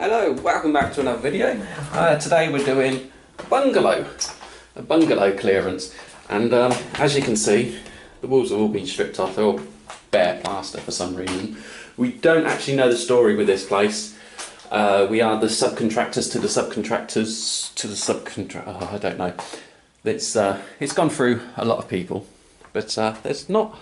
Hello, welcome back to another video. Today we're doing a bungalow clearance, and as you can see, the walls have all been stripped off. They're all bare plaster for some reason. We don't actually know the story with this place. We are the subcontractors to the subcontractors to the subcontract. Oh, I don't know. It's gone through a lot of people, but there's not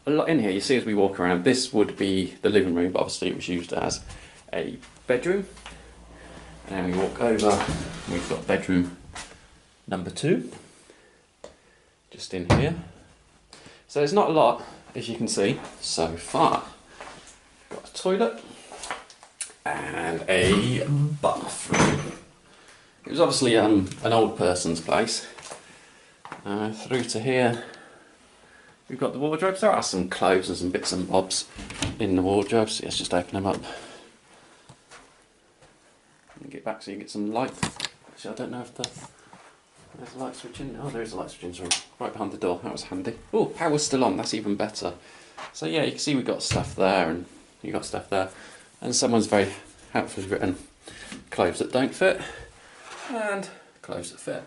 a lot in here. You see as we walk around, this would be the living room, but obviously it was used as a bedroom. And we walk over, we've got bedroom number 2, just in here. So there's not a lot, as you can see, so far. Got a toilet and a bathroom. It was obviously an old person's place. Through to here, we've got the wardrobes. There are some clothes and some bits and bobs in the wardrobes. Let's just open them up. And get back so you can get some light. Actually, I don't know if there's a light switch in. Oh, there is a light switch in, sorry. Right behind the door. That was handy. Oh, power's still on. That's even better. So yeah, you can see we've got stuff there and you got stuff there. And someone's very helpfully written clothes that don't fit and clothes that fit.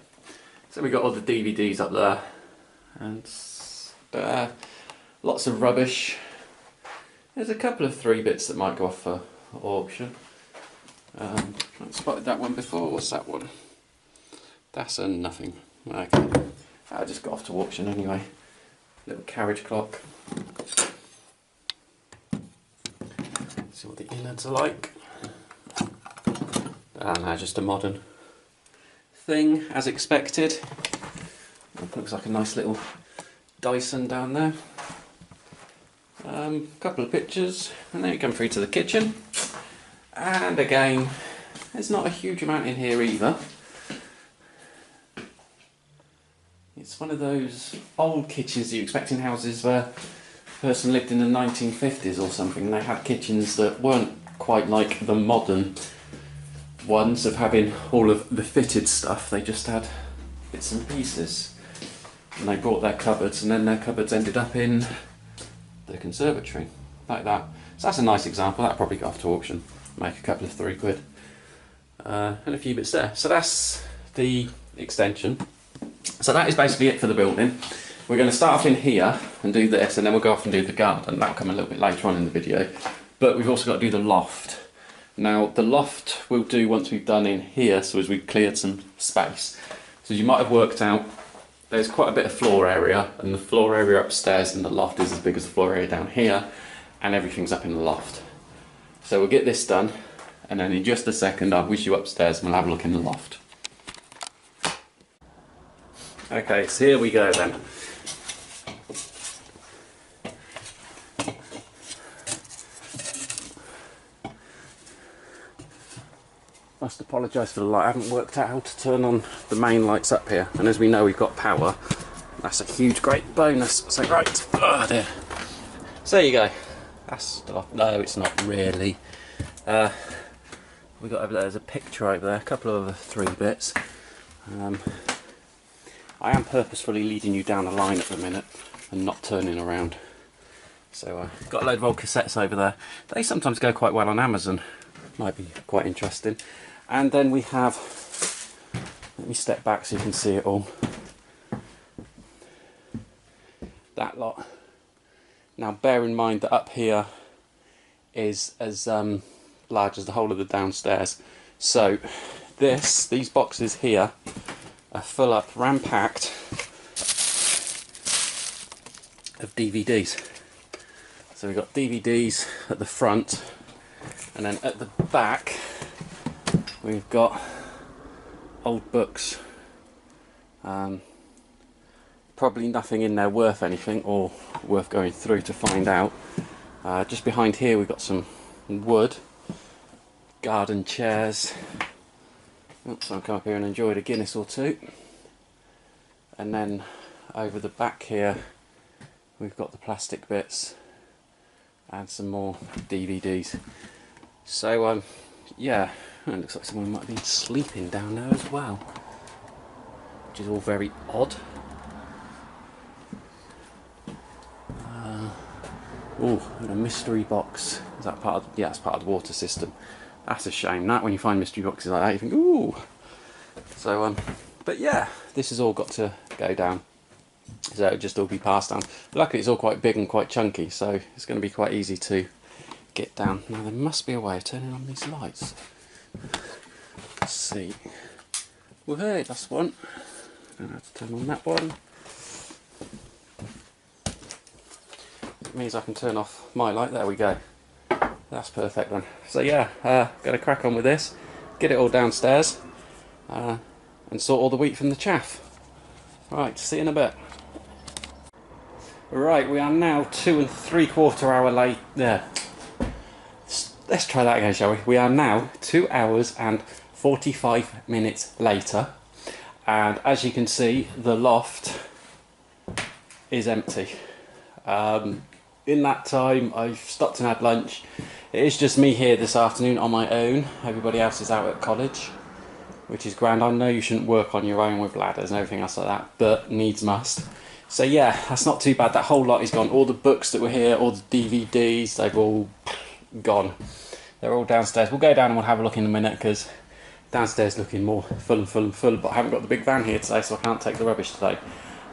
So we've got all the DVDs up there and lots of rubbish. There's a couple of 3 bits that might go off for auction. I spotted that one before. What's that one? That's a nothing. Okay, I just got off to auction anyway. Little carriage clock. See what the innards are like. And now just a modern thing, as expected. It looks like a nice little Dyson down there. Couple of pictures, and then you come through to the kitchen. And again, there's not a huge amount in here either. It's one of those old kitchens you expect in houses where a person lived in the 1950s or something. They had kitchens that weren't quite like the modern ones of having all of the fitted stuff. They just had bits and pieces. And they brought their cupboards, and then their cupboards ended up in the conservatory, like that. So that's a nice example. That probably got off to auction. Make a couple of 3 quid. And a few bits there. So that's the extension. So that is basically it for the building. We're going to start off in here and do this, and then we'll go off and do the garden. That'll come a little bit later on in the video. But we've also got to do the loft. Now the loft we'll do once we've done in here, so as we've cleared some space. So you might have worked out there's quite a bit of floor area, and the floor area upstairs in the loft is as big as the floor area down here, and everything's up in the loft. So we'll get this done, and then in just a second I'll whiz you upstairs and we'll have a look in the loft. Okay, so here we go then. Must apologise for the light. I haven't worked out how to turn on the main lights up here, and as we know we've got power. That's a huge great bonus. So right, oh dear. So there you go. That's stuff. No, it's not really. We got over there, there's a picture over there, a couple of other 3 bits. I am purposefully leading you down a line at the minute and not turning around. So got a load of old cassettes over there. They sometimes go quite well on Amazon. Might be quite interesting. And then we have, let me step back so you can see it all. That lot. Now bear in mind that up here is as large as the whole of the downstairs. So these boxes here are full up, ram-packed of DVDs. So we've got DVDs at the front, and then at the back we've got old books. Probably nothing in there worth anything or worth going through to find out. Just behind here we've got some wood, garden chairs. Oops, I'll come up here and enjoy a Guinness or 2. And then over the back here we've got the plastic bits and some more DVDs. So yeah, it looks like someone might have been sleeping down there as well, which is all very odd. Oh, and a mystery box. Is that part of? Yeah, it's part of the water system. That's a shame, that, when you find mystery boxes like that, you think, ooh. So, but yeah, this has all got to go down. So it'll just all be passed down. Luckily it's all quite big and quite chunky, so it's going to be quite easy to get down. Now there must be a way of turning on these lights. Let's see. Well, hey, that's one. Don't have to turn on that one. It means I can turn off my light. There we go. That's perfect then. So yeah, got to crack on with this, get it all downstairs, and sort all the wheat from the chaff. Right, see you in a bit. Right, we are now 2 3/4 hours late. There. Let's try that again, shall we? We are now 2 hours and 45 minutes later, and as you can see, the loft is empty. In that time, I've stopped and had lunch. It is just me here this afternoon on my own. Everybody else is out at college, which is grand. I know you shouldn't work on your own with ladders and everything else like that, but needs must. So yeah, that's not too bad. That whole lot is gone. All the books that were here, all the DVDs, they've all gone. They're all downstairs. We'll go down and we'll have a look in a minute, because downstairs looking more full and full and full, but I haven't got the big van here today, so I can't take the rubbish today.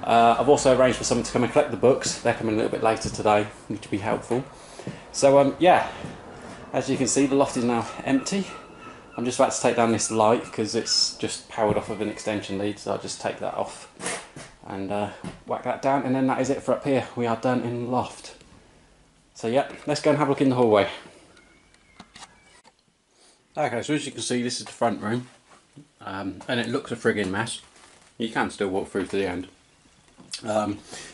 I've also arranged for someone to come and collect the books. They're coming a little bit later today, which will be helpful. So yeah, as you can see, the loft is now empty. I'm just about to take down this light because it's just powered off of an extension lead, so I'll just take that off and whack that down, and then that is it for up here. We are done in the loft. So yeah, let's go and have a look in the hallway. Okay, so as you can see, this is the front room, and it looks a friggin' mess. You can still walk through to the end.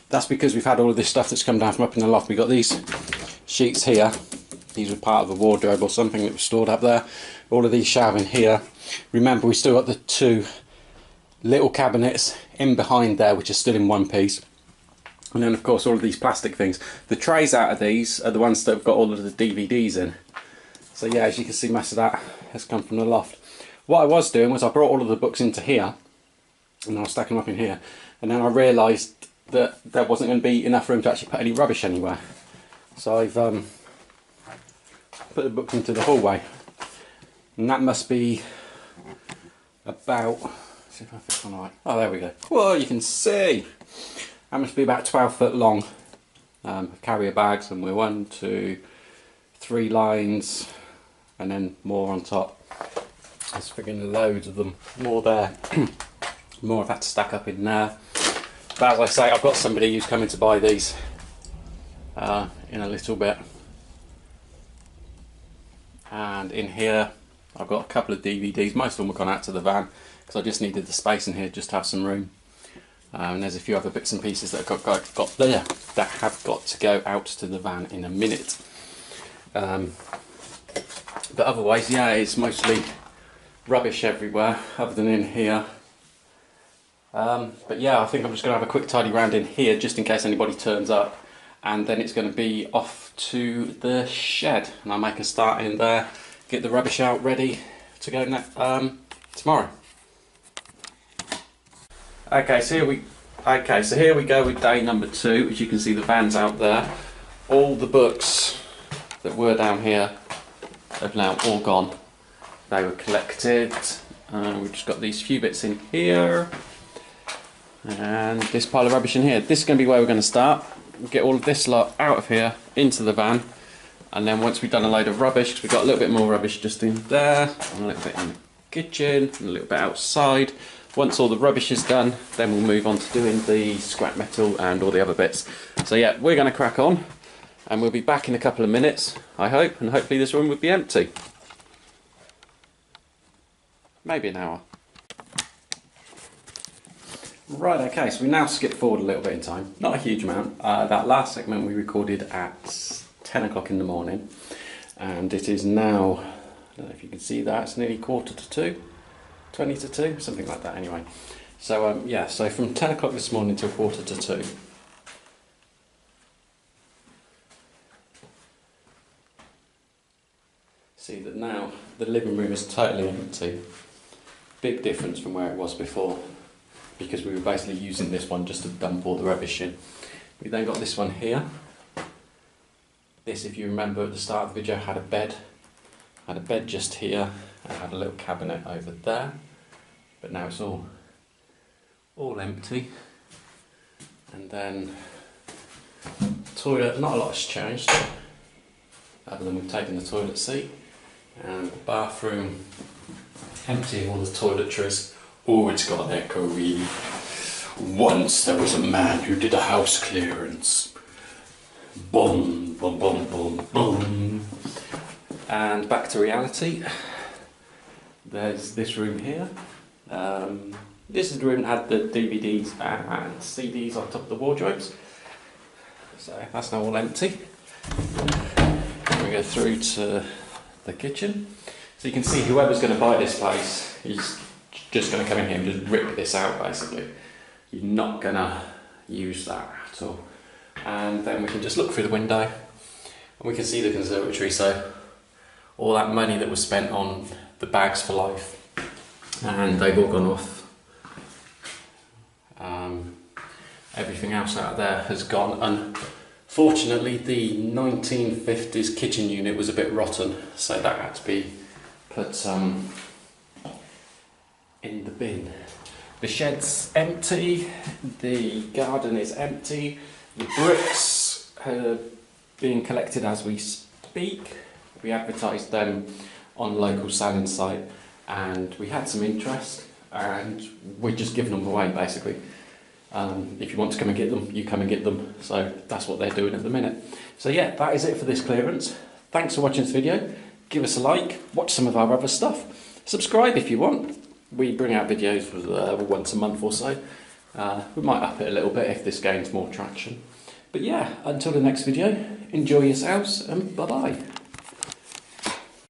That's because we've had all of this stuff that's come down from up in the loft. We've got these sheets here. These were part of a wardrobe or something that was stored up there. All of these shelving here. Remember, we still got the 2 little cabinets in behind there, which are still in one piece. And then of course all of these plastic things. The trays out of these are the ones that have got all of the DVDs in. So yeah, as you can see, most of that has come from the loft. What I was doing was I brought all of the books into here, and I was stacking them up in here, and then I realised that there wasn't going to be enough room to actually put any rubbish anywhere. So I've put the books into the hallway, and that must be about, let's see if I fit on right. Oh, there we go. Whoa, you can see that must be about 12 foot long. Carrier bags, and we're 1, 2, 3 lines, and then more on top. There's friggin' loads of them. More there. More I've had to stack up in there. But as I say, I've got somebody who's coming to buy these in a little bit. And in here I've got a couple of DVDs. Most of them have gone out to the van because I just needed the space in here just to have some room. And there's a few other bits and pieces that have got there that have got to go out to the van in a minute. But otherwise, yeah, it's mostly rubbish everywhere other than in here. But yeah, I think I'm just going to have a quick tidy round in here just in case anybody turns up, and then it's going to be off to the shed, and I'll make a start in there, get the rubbish out ready to go tomorrow. Okay, so here we go with day number 2. As you can see, the van's out there. All the books that were down here have now all gone. They were collected. We've just got these few bits in here, and this pile of rubbish in here. This is going to be where we're going to start. Get all of this lot out of here into the van, and then once we've done a load of rubbish, because we've got a little bit more rubbish just in there, and a little bit in the kitchen, and a little bit outside. Once all the rubbish is done, then we'll move on to doing the scrap metal and all the other bits. So yeah, we're going to crack on, and we'll be back in a couple of minutes, I hope, and hopefully this room will be empty. Maybe an hour. Right, okay, so we now skip forward a little bit in time. Not a huge amount. That last segment we recorded at 10 o'clock in the morning, and it is now, I don't know if you can see that, it's nearly 1:45, 20 to 2, something like that anyway. So yeah, so from 10 o'clock this morning till 1:45. See that now the living room is totally empty. Big difference from where it was before, because we were basically using this one just to dump all the rubbish in. We then got this one here. This, if you remember at the start of the video, had a bed Had a bed just here, and had a little cabinet over there, but now it's all empty. And then toilet, not a lot has changed, other than we've taken the toilet seat, and the bathroom empty of all the toiletries. Oh, it's got an echoey. Once there was a man who did a house clearance. Boom, boom, boom, boom, boom. And back to reality. There's this room here. This is the room that had the DVDs and CDs on top of the wardrobes. So that's now all empty. We go through to the kitchen. So you can see whoever's going to buy this place is just going to come in here and just rip this out basically. You're not going to use that at all. And then we can just look through the window and we can see the conservatory. So all that money that was spent on the bags for life, and they've all gone off. Everything else out there has gone. Unfortunately, the 1950s kitchen unit was a bit rotten, so that had to be put in the bin. The shed's empty, the garden is empty, the bricks are being collected as we speak. We advertised them on local selling site and we had some interest, and we're just giving them away basically. If you want to come and get them, you come and get them. So that's what they're doing at the minute. So yeah, that is it for this clearance. Thanks for watching this video. Give us a like, watch some of our other stuff, subscribe if you want. We bring out videos once a month or so. We might up it a little bit if this gains more traction. But yeah, until the next video, enjoy yourselves and bye bye.